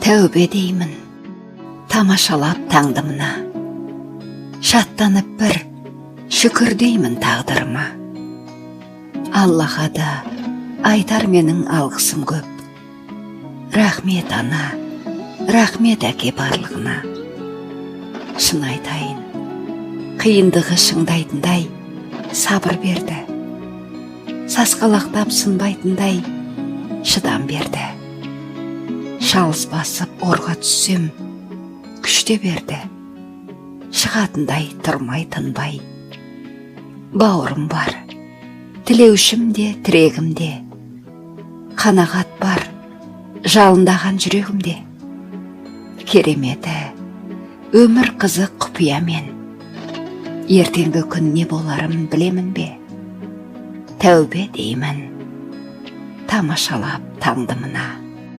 Тәубе деймін, тамашалап таңдымына. Шаттанып бір, шүкір деймін тағдырыма. Аллаға да айтар менің алғысым көп. Рахмет ана, рахмет әке барлығына. Шын айтайын, қиындығы шыңдайтындай сабыр берді. Сасқалақтап сынбайтындай шыдам берді. Шалыс басып орға түссем, күште берді. Шығатындай тұрмай тынбай. Бауырым бар, тілеушім де, тірегім де. Қанағат бар, жалындаған жүрегімде. Кереметі, өмір қызық құпиямен. Ертеңгі күн не боларын білемін бе? Тәубе деймін, тамашалап таңдымына.